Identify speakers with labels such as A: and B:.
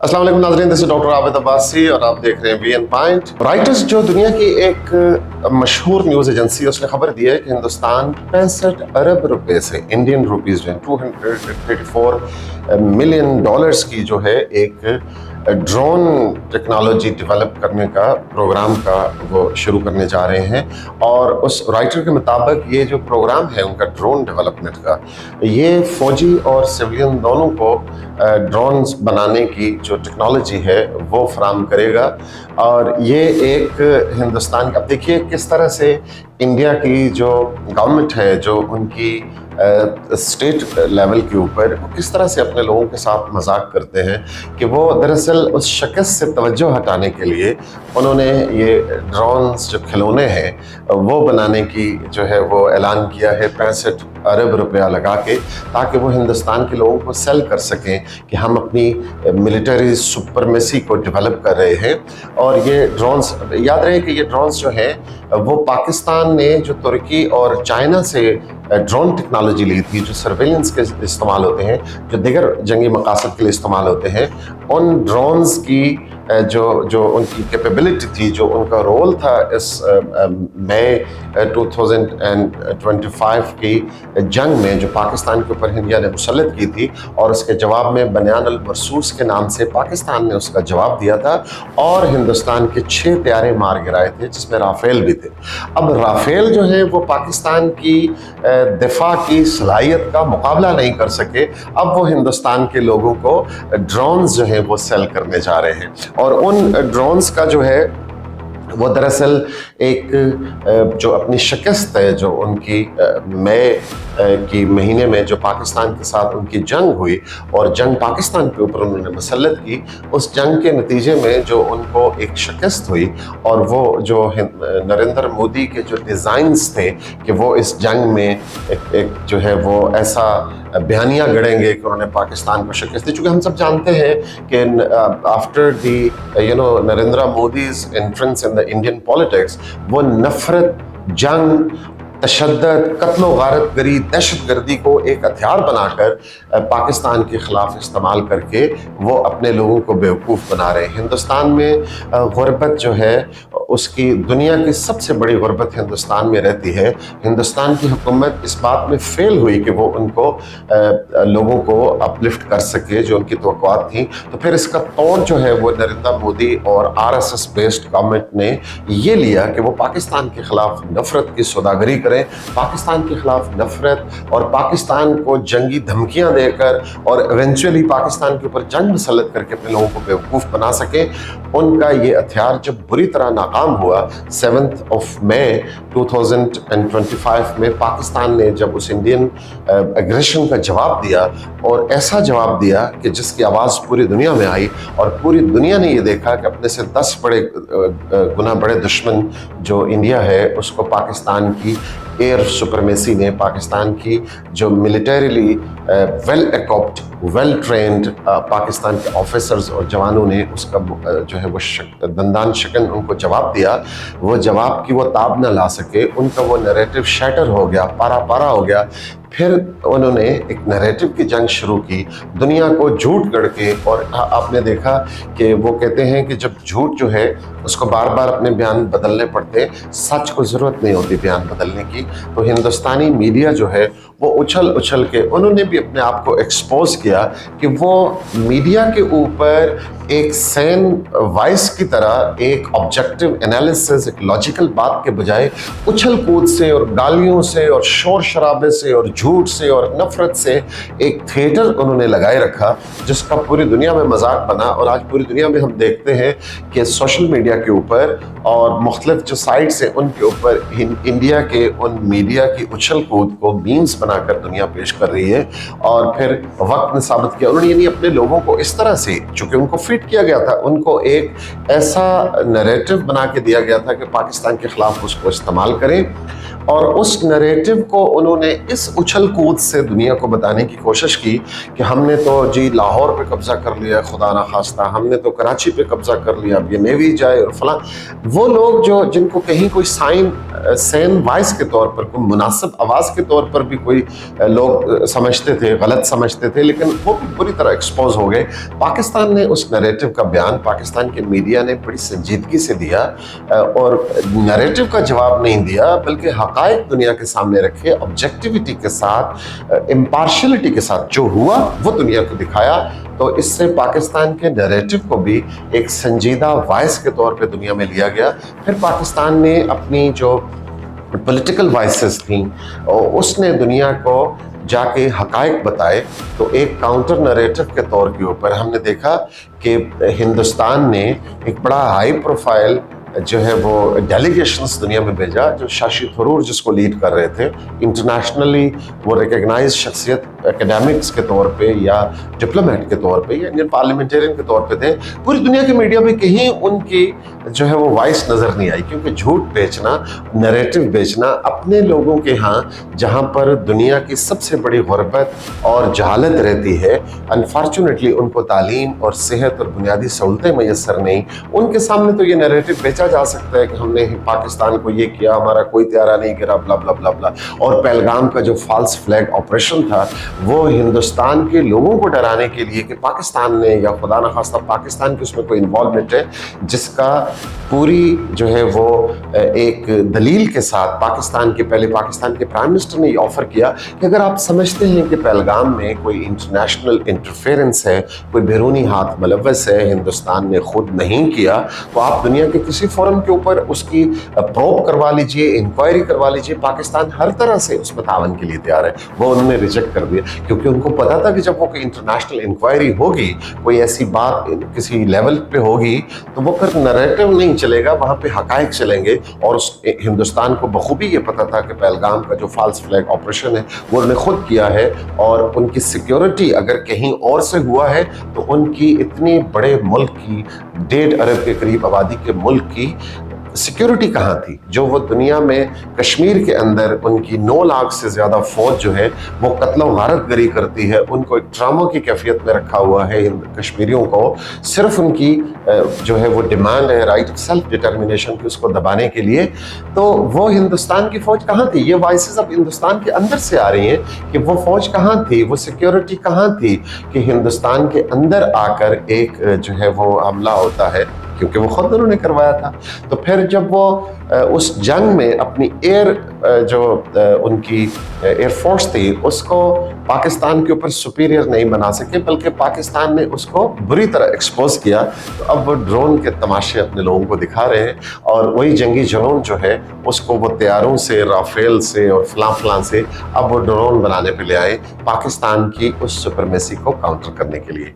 A: अस्सलाम वालेकुम नाज़रीन, this is doctor Abid Abbasi और आप देख रहे हैं वीएन पॉइंट। रॉयटर्स जो दुनिया की एक मशहूर न्यूज़ एजेंसी है, उसने खबर दी है कि हिंदुस्तान 65 अरब रुपए से, इंडियन रुपीस जो है $234 मिलियन की जो है एक ड्रोन टेक्नोलॉजी डेवलप करने का प्रोग्राम का वो शुरू करने जा रहे हैं। और उस राइटर के मुताबिक ये जो प्रोग्राम है उनका ड्रोन डेवलपमेंट का, ये फौजी और सिविलियन दोनों को ड्रोन्स बनाने की जो टेक्नोलॉजी है वो फराहम करेगा। और ये एक हिंदुस्तान का, अब देखिए किस तरह से इंडिया की जो गवर्नमेंट है, जो उनकी स्टेट लेवल के ऊपर वो किस तरह से अपने लोगों के साथ मजाक करते हैं कि वो दरअसल उस शिकस्त से तवज्जो हटाने के लिए उन्होंने ये ड्रोन्स जो खिलौने हैं वो बनाने की जो है वो ऐलान किया है 65 अरब रुपया लगा के, ताकि वो हिंदुस्तान के लोगों को सेल कर सकें कि हम अपनी मिलिट्री सुपरमेसी को डेवलप कर रहे हैं। और ये ड्रोन्स, याद रहे कि ये ड्रोन्स जो है वो पाकिस्तान ने जो तुर्की और चाइना से ड्रोन टेक्नोलॉजी ली थी, जो सर्वेलेंस के इस्तेमाल होते हैं, जो दीगर जंगी मकासद के लिए इस्तेमाल होते हैं, उन ड्रोन्स की जो उनकी कैपेबिलिटी थी, जो उनका रोल था इस मई 2025 की जंग में जो पाकिस्तान के ऊपर इंडिया ने मुसल्लत की थी, और उसके जवाब में बनियान अल मरसूस के नाम से पाकिस्तान ने उसका जवाब दिया था और हिंदुस्तान के 6 तैयारे मार गिराए थे, जिसमें राफेल भी थे। अब राफेल जो है वो पाकिस्तान की दिफा की सलाहियत का मुकाबला नहीं कर सके। अब वो हिंदुस्तान के लोगों को ड्रोन्स जो है वो सेल करने जा रहे हैं। और उन ड्रोन्स का जो है वो दरअसल एक जो अपनी शिकस्त है, जो उनकी मई की महीने में जो पाकिस्तान के साथ उनकी जंग हुई और जंग पाकिस्तान के ऊपर उन्होंने मुसल्लत की, उस जंग के नतीजे में जो उनको एक शिकस्त हुई, और वो जो नरेंद्र मोदी के जो डिज़ाइंस थे कि वो इस जंग में एक जो है वो ऐसा बयानिया गढ़ेंगे कि उन्होंने पाकिस्तान को शिकस्त दी। चूँकि हम सब जानते हैं कि after the Narendra Modi's entrance in the Indian politics, वो नफरत, जंग, तशद्दुद, कत्ल गारत गरी, दहशत गर्दी को एक हथियार बनाकर पाकिस्तान के ख़िलाफ़ इस्तेमाल करके वो अपने लोगों को बेवकूफ़ बना रहे हैं। हिंदुस्तान में गुर्बत जो है उसकी, दुनिया की सबसे बड़ी गुर्बत हिंदुस्तान में रहती है। हिंदुस्तान की हुकूमत इस बात में फेल हुई कि वो उनको लोगों को अपलिफ्ट कर सके जो उनकी तवक्कुआत थी। तो फिर इसका तोड़ जो है वो नरेंद्र मोदी और RSS बेस्ड गवर्नमेंट ने ये लिया कि वो पाकिस्तान के ख़िलाफ़ नफ़रत की सौदागरी करें, पाकिस्तान के ख़िलाफ़ नफ़रत और पाकिस्तान को जंगी धमकियाँ देकर और इवेंचुअली पाकिस्तान के ऊपर जंग मुसल्लत करके अपने लोगों को बेवकूफ़ बना सकें। उनका ये हथियार जब बुरी तरह नाकाम हुआ 7 मई 2025 में, पाकिस्तान ने जब उस इंडियन एग्रेशन का जवाब दिया, और ऐसा जवाब दिया कि जिसकी आवाज़ पूरी दुनिया में आई, और पूरी दुनिया ने ये देखा कि अपने से 10 गुना बड़े दुश्मन जो इंडिया है उसको पाकिस्तान की एयर सुपरमेसी ने, पाकिस्तान की जो militarily well equipped, well trained Pakistan के ऑफिसर्स और जवानों ने उसका जो है वो दंदान शिकन उनको जवाब दिया। वो जवाब की वो ताब न ला सके, उनका वो नैरेटिव शैटर हो गया, पारा पारा हो गया। फिर उन्होंने एक नैरेटिव की जंग शुरू की, दुनिया को झूठ गढ़ के। और आपने देखा कि वो कहते हैं कि जब झूठ जो है उसको बार बार अपने बयान बदलने पड़ते, सच को ज़रूरत नहीं होती बयान बदलने की। तो हिंदुस्तानी मीडिया जो है वो उछल उछल के उन्होंने भी अपने आप को एक्सपोज किया कि वो मीडिया के ऊपर एक सैन वॉइस की तरह एक ऑब्जेक्टिव एनालिसिस, एक लॉजिकल बात के बजाय उछल कूद से और गालियों से और शोर शराबे से और झूठ से और नफरत से एक थिएटर उन्होंने लगाए रखा, जिसका पूरी दुनिया में मजाक बना। और आज पूरी दुनिया में हम देखते हैं कि सोशल मीडिया के ऊपर और मुख्तलिफ जो साइट्स हैं उनके ऊपर इंडिया के उन मीडिया की उछल कूद को मीम्स बनाकर दुनिया पेश कर रही है। और फिर वक्त ने साबित किया, उन्होंने यानी अपने लोगों को इस तरह से, चूँकि उनको फिट किया गया था, उनको एक ऐसा नैरेटिव बना के दिया गया था कि पाकिस्तान के खिलाफ उसको इस्तेमाल करें। اور اس نریٹو کو انہوں نے اس اچھل کود سے دنیا کو بتانے کی کوشش کی کہ ہم نے تو جی لاہور پہ قبضہ کر لیا خدا نخواستہ، ہم نے تو کراچی پہ قبضہ کر لیا، اب یہ نیوی جائے اور فلاں. وہ لوگ جن کو کہیں کوئی سین وائس کے طور پر، کوئی مناسب آواز کے طور پر بھی کوئی لوگ سمجھتے تھے، غلط سمجھتے تھے، لیکن وہ بھی بری طرح ایکسپوز ہو گئے. پاکستان نے اس نریٹو کا بیان پاکستان کے میڈیا نے بڑی سنجیدگی سے دیا، اور نریٹو کا جواب نہیں دیا بلکہ حقائق دنیا کے سامنے رکھے، آبجیکٹیوٹی کے ساتھ، امپارشلٹی کے ساتھ جو ہوا وہ دنیا کو دکھایا. تو اس سے پاکستان کے نریٹو کو بھی ایک سنجیدہ وائس کے طور پہ دنیا میں لیا گیا. پھر پاکستان نے اپنی جو پولیٹیکل وائسز تھیں اس نے دنیا کو جا کے حقائق بتائے. تو ایک کاؤنٹر نریٹو کے طور کے اوپر ہم نے دیکھا کہ ہندوستان نے ایک بڑا ہائی پروفائل جو ہے وہ ڈیلیگیشنز دنیا میں بھیجا، جو شاشی تھرور جس کو لیڈ کر رہے تھے، انٹرنیشنلی وہ ریکگنائز شخصیت اکیڈیمکس کے طور پہ یا ڈپلومیٹ کے طور پہ یا انڈین پارلیمنٹرین کے طور پہ تھے. پوری دنیا کے میڈیا میں کہیں ان کی جو ہے وہ وائس نظر نہیں آئی، کیونکہ جھوٹ بیچنا، نریٹو بیچنا اپنے لوگوں کے ہاں جہاں پر دنیا کی سب سے بڑی غربت اور جہالت رہتی ہے، انفارچونیٹلی ان کو تعلیم اور صحت اور بنیادی سہولتیں میسر نہیں. ان کے سامنے تو یہ نریٹو بیچا جا سکتا ہے کہ ہم نے پاکستان کو یہ کیا، ہمارا کوئی طیارہ نہیں گرا، بلا بلا بلا بلا. اور پہلگام کا جو فالس فلیگ آپریشن تھا وہ ہندوستان کے لوگوں کو ڈرانے کے لیے کہ پاکستان نے یا خدا نخواستہ پاکستان کی اس میں کوئی انوالومنٹ ہے، جس کا پوری جو ہے وہ ایک دلیل کے ساتھ پاکستان کے پرائی منسٹر نے یہ آفر کیا کہ اگر آپ سمجھتے ہیں کہ پہلگام میں کوئی انٹرنیشنل انٹرفیرنس ہے، کوئی بیرونی ہاتھ ملوث ہے، ہندوستان نے خود نہیں کیا، تو آپ دنیا کے کسی فورم کے اوپر اس کی پروب کروا لیجئے، انکوائری کروا لیجئے. پاکستان ہر طرح سے اس میں تعاون کے لیے تیار ہے. وہ انہوں نے ریجیکٹ کر دیا کیونکہ ان کو پتا تھا کہ جب وہ کوئی انٹرنیشنل انکوائری ہوگی، کوئی ایسی بات کسی لیول پہ ہوگی، تو وہ پھر نریٹو نہیں چلے گا، وہاں پہ حقائق چلیں گے. اور اس ہندوستان کو بخوبی یہ پتا تھا کہ پہلگام کا جو فالس فلیگ آپریشن ہے وہ انہوں نے خود کیا ہے، اور ان کی سیکیورٹی اگر کہیں اور سے ہوا ہے تو ان کی اتنے بڑے ملک کی 1.5 ارب کے قریب آبادی کے ملک کی سیکیورٹی کہاں تھی، جو وہ دنیا میں کشمیر کے اندر ان کی 9 لاکھ سے زیادہ فوج جو ہے وہ قتل و غارت گری کرتی ہے. ان کو ایک ڈراموں کی کیفیت میں رکھا ہوا ہے کشمیریوں کو، صرف ان کی جو ہے وہ ڈیمانڈ ہے رائٹ آف سیلف ڈٹرمنیشن کی، اس کو دبانے کے لیے. تو وہ ہندوستان کی فوج کہاں تھی؟ یہ وائسز اب ہندوستان کے اندر سے آ رہی ہیں کہ وہ فوج کہاں تھی، وہ سیکیورٹی کہاں تھی کہ ہندوستان کے اندر آ کر ایک جو ہے وہ حملہ ہوتا ہے، کیونکہ وہ خود انہوں نے کروایا تھا. تو پھر جب وہ اس جنگ میں اپنی جو ان کی ایئر فورس تھی اس کو پاکستان کے اوپر سپیریئر نہیں بنا سکے، بلکہ پاکستان نے اس کو بری طرح ایکسپوز کیا. تو اب وہ ڈرون کے تماشے اپنے لوگوں کو دکھا رہے ہیں، اور وہی جنگی جنون جو ہے اس کو وہ طیاروں سے، رافیل سے اور فلاں سے اب وہ ڈرون بنانے پہ لے آئے پاکستان کی اس سپرمیسی کو کاؤنٹر کرنے کے لیے.